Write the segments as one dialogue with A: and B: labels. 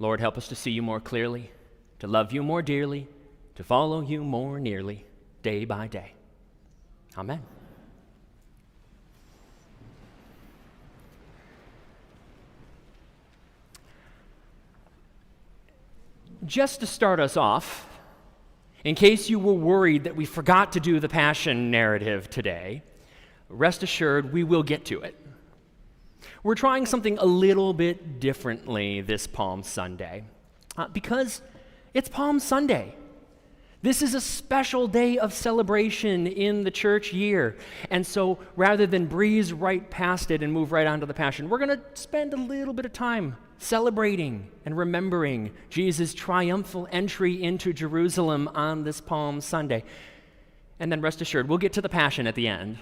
A: Lord, help us to see you more clearly, to love you more dearly, to follow you more nearly, day by day. Amen. Just to start us off, in case you were worried that we forgot to do the Passion narrative today, rest assured we will get to it. We're trying something a little bit differently this Palm Sunday because it's Palm Sunday. This is a special day of celebration in the church year. And so rather than breeze right past it and move right on to the Passion, we're going to spend a little bit of time celebrating and remembering Jesus' triumphal entry into Jerusalem on this Palm Sunday. And then rest assured, we'll get to the Passion at the end.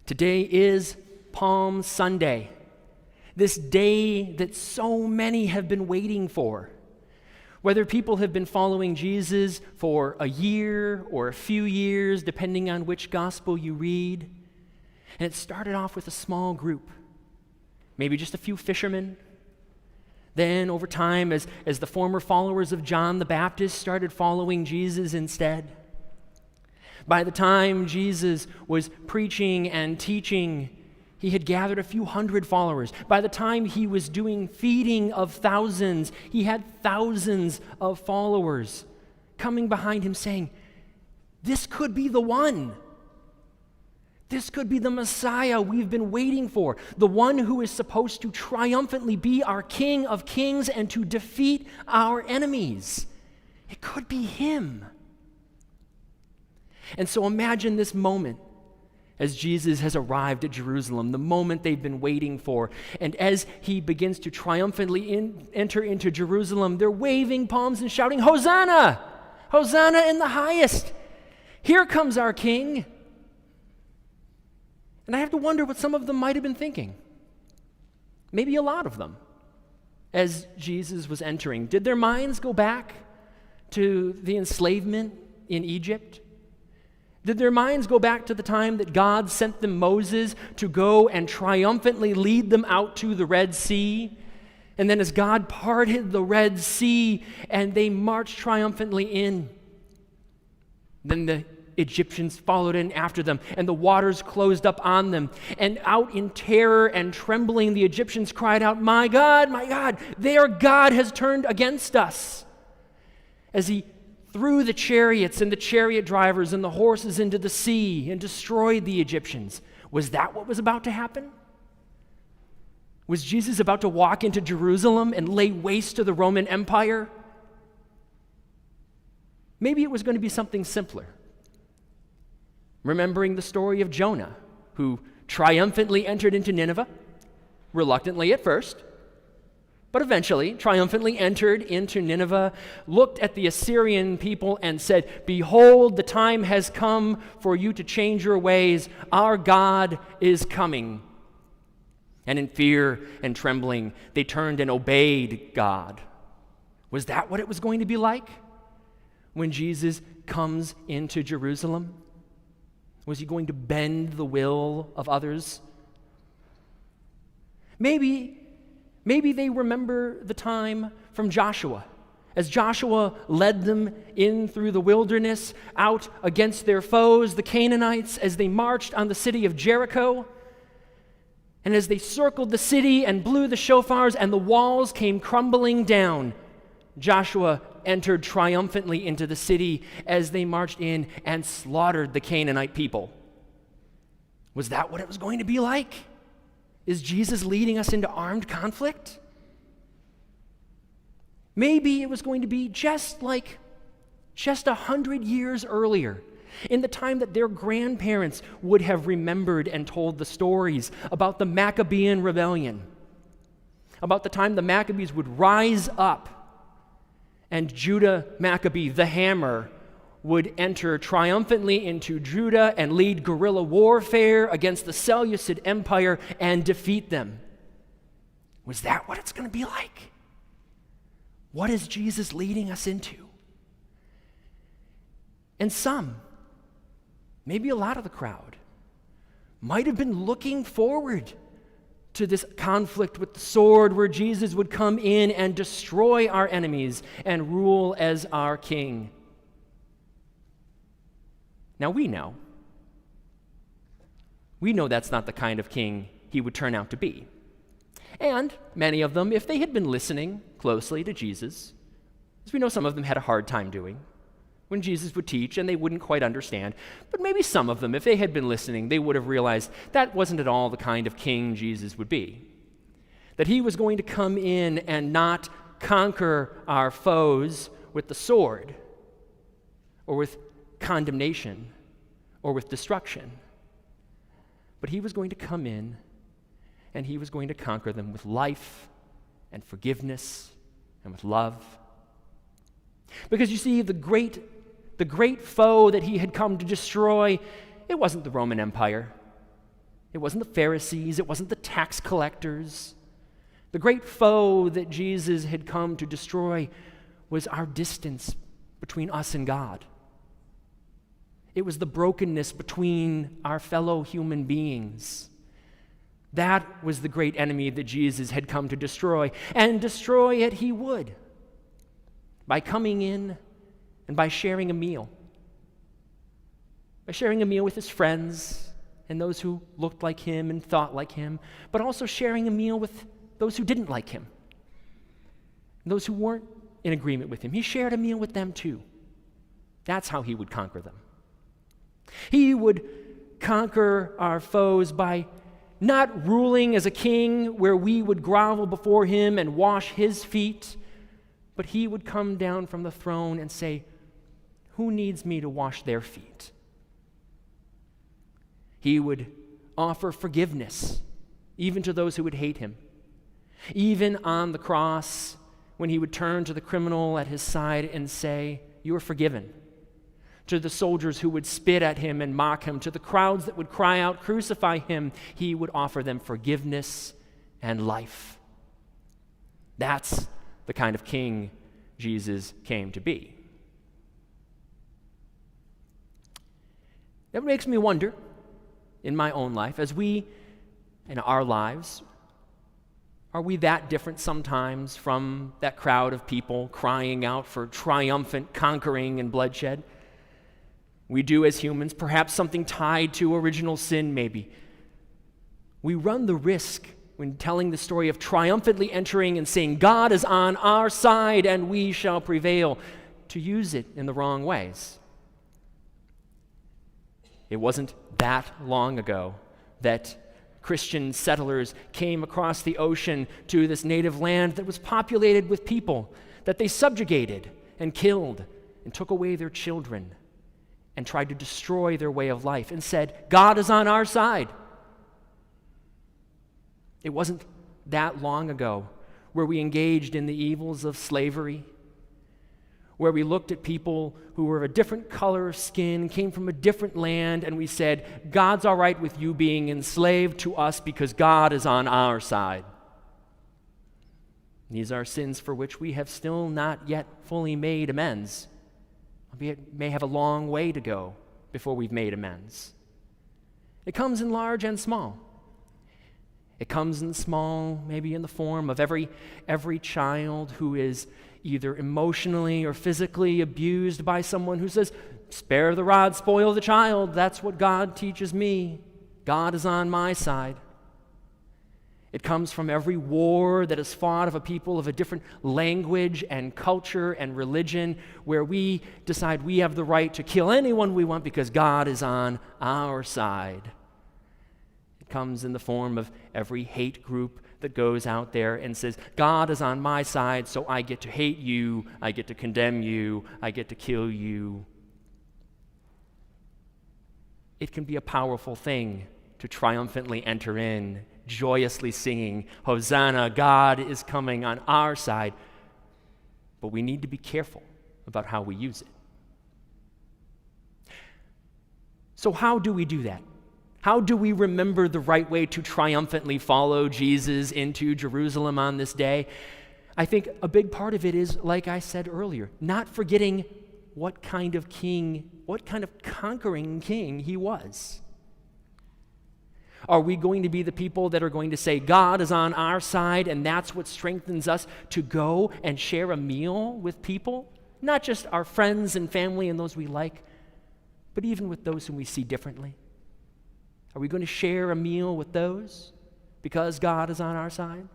A: Today is Palm Sunday, this day that so many have been waiting for. Whether people have been following Jesus for a year or a few years, depending on which gospel you read. And it started off with a small group, maybe just a few fishermen. Then over time, as the former followers of John the Baptist started following Jesus instead. By the time Jesus was preaching and teaching, he had gathered a few hundred followers. By the time he was doing feeding of thousands, he had thousands of followers coming behind him saying, this could be the one. This could be the Messiah we've been waiting for, the one who is supposed to triumphantly be our King of Kings and to defeat our enemies. It could be him. And so imagine this moment as Jesus has arrived at Jerusalem, the moment they've been waiting for. And as he begins to triumphantly enter into Jerusalem, they're waving palms and shouting, Hosanna! Hosanna in the highest! Here comes our King! And I have to wonder what some of them might have been thinking. Maybe a lot of them, as Jesus was entering. Did their minds go back to the enslavement in Egypt? Did their minds go back to the time that God sent them Moses to go and triumphantly lead them out to the Red Sea? And then as God parted the Red Sea and they marched triumphantly in, then the Egyptians followed in after them and the waters closed up on them. And out in terror and trembling, the Egyptians cried out, my God, their God has turned against us. As he threw the chariots and the chariot drivers and the horses into the sea and destroyed the Egyptians. Was that what was about to happen? Was Jesus about to walk into Jerusalem and lay waste to the Roman Empire? Maybe it was going to be something simpler. Remembering the story of Jonah, who triumphantly entered into Nineveh, reluctantly at first, but eventually triumphantly entered into Nineveh, looked at the Assyrian people and said, behold, the time has come for you to change your ways. Our God is coming. And in fear and trembling, they turned and obeyed God. Was that what it was going to be like when Jesus comes into Jerusalem? Was he going to bend the will of others? Maybe they remember the time from Joshua, as Joshua led them in through the wilderness, out against their foes, the Canaanites, as they marched on the city of Jericho. And as they circled the city and blew the shofars and the walls came crumbling down, Joshua entered triumphantly into the city as they marched in and slaughtered the Canaanite people. Was that what it was going to be like? Is Jesus leading us into armed conflict? Maybe it was going to be just 100 years earlier, in the time that their grandparents would have remembered and told the stories about the Maccabean rebellion, about the time the Maccabees would rise up and Judah Maccabee, the hammer, would enter triumphantly into Judah and lead guerrilla warfare against the Seleucid Empire and defeat them. Was that what it's going to be like? What is Jesus leading us into? And some, maybe a lot of the crowd, might have been looking forward to this conflict with the sword where Jesus would come in and destroy our enemies and rule as our king. Now we know that's not the kind of king he would turn out to be. And many of them, if they had been listening closely to Jesus, as we know some of them had a hard time doing, when Jesus would teach and they wouldn't quite understand, but maybe some of them, if they had been listening, they would have realized that wasn't at all the kind of king Jesus would be. That he was going to come in and not conquer our foes with the sword, or with condemnation, or with destruction. But he was going to come in and he was going to conquer them with life and forgiveness and with love. Because you see, the great foe that he had come to destroy, it wasn't the Roman Empire. It wasn't the Pharisees. It wasn't the tax collectors. The great foe that Jesus had come to destroy was our distance between us and God. It was the brokenness between our fellow human beings. That was the great enemy that Jesus had come to destroy, and destroy it he would, by coming in and by sharing a meal. By sharing a meal with his friends and those who looked like him and thought like him, but also sharing a meal with those who didn't like him, those who weren't in agreement with him. He shared a meal with them too. That's how he would conquer them. He would conquer our foes by not ruling as a king where we would grovel before him and wash his feet, but he would come down from the throne and say, "Who needs me to wash their feet?" He would offer forgiveness even to those who would hate him. Even on the cross, when he would turn to the criminal at his side and say, "You are forgiven." To the soldiers who would spit at him and mock him, to the crowds that would cry out, "Crucify him," he would offer them forgiveness and life. That's the kind of king Jesus came to be. That makes me wonder, in my own life, as we, in our lives, are we that different sometimes from that crowd of people crying out for triumphant conquering and bloodshed? We do as humans, perhaps something tied to original sin maybe. We run the risk when telling the story of triumphantly entering and saying, "God is on our side and we shall prevail," to use it in the wrong ways. It wasn't that long ago that Christian settlers came across the ocean to this native land that was populated with people that they subjugated and killed and took away their children and tried to destroy their way of life and said, "God is on our side." It wasn't that long ago where we engaged in the evils of slavery, where we looked at people who were of a different color of skin, came from a different land, and we said, "God's all right with you being enslaved to us because God is on our side." These are sins for which we have still not yet fully made amends. Albeit may have a long way to go before we've made amends. It comes in large and small. It comes in small, maybe in the form of every child who is either emotionally or physically abused by someone who says, "Spare the rod, spoil the child. That's what God teaches me. God is on my side." It comes from every war that is fought of a people of a different language and culture and religion, where we decide we have the right to kill anyone we want because God is on our side. It comes in the form of every hate group that goes out there and says, "God is on my side, so I get to hate you, I get to condemn you, I get to kill you." It can be a powerful thing to triumphantly enter in, joyously singing, "Hosanna, God is coming on our side." But we need to be careful about how we use it. So how do we do that? How do we remember the right way to triumphantly follow Jesus into Jerusalem on this day? I think a big part of it is, like I said earlier, not forgetting what kind of king, what kind of conquering king he was. Are we going to be the people that are going to say, God is on our side, and that's what strengthens us to go and share a meal with people? Not just our friends and family and those we like, but even with those whom we see differently. Are we going to share a meal with those because God is on our side?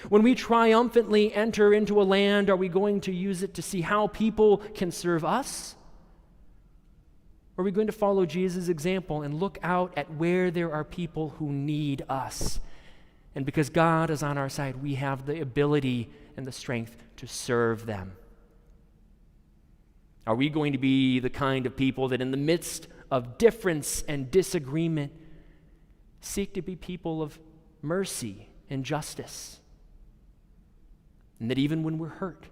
A: When we triumphantly enter into a land, are we going to use it to see how people can serve us? Or are we going to follow Jesus' example and look out at where there are people who need us? And because God is on our side, we have the ability and the strength to serve them. Are we going to be the kind of people that in the midst of difference and disagreement seek to be people of mercy and justice? And that even when we're hurt,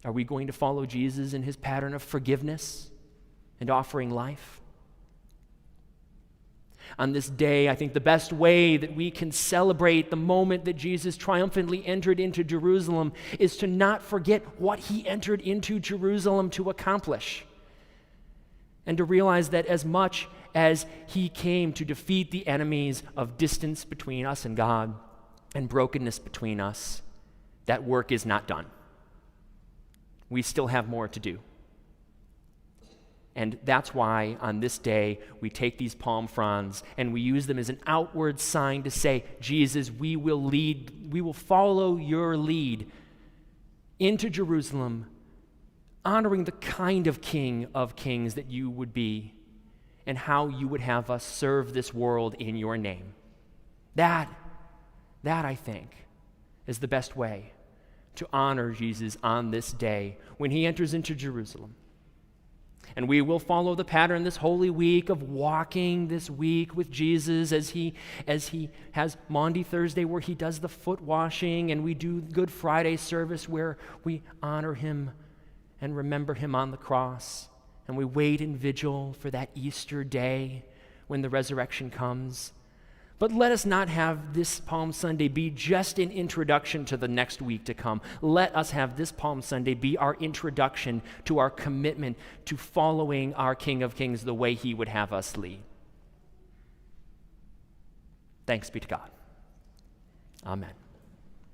A: are we going to follow Jesus in his pattern of forgiveness and offering life? On this day, I think the best way that we can celebrate the moment that Jesus triumphantly entered into Jerusalem is to not forget what he entered into Jerusalem to accomplish, and to realize that as much as he came to defeat the enemies of distance between us and God and brokenness between us, that work is not done. We still have more to do. And that's why on this day we take these palm fronds and we use them as an outward sign to say, Jesus, we will follow your lead into Jerusalem, honoring the kind of King of Kings that you would be and how you would have us serve this world in your name. That I think is the best way to honor Jesus on this day when he enters into Jerusalem. And we will follow the pattern this Holy Week of walking this week with Jesus as he has Maundy Thursday where he does the foot washing, and we do Good Friday service where we honor him and remember him on the cross, and we wait in vigil for that Easter day when the resurrection comes. But let us not have this Palm Sunday be just an introduction to the next week to come. Let us have this Palm Sunday be our introduction to our commitment to following our King of Kings the way he would have us lead. Thanks be to God. Amen.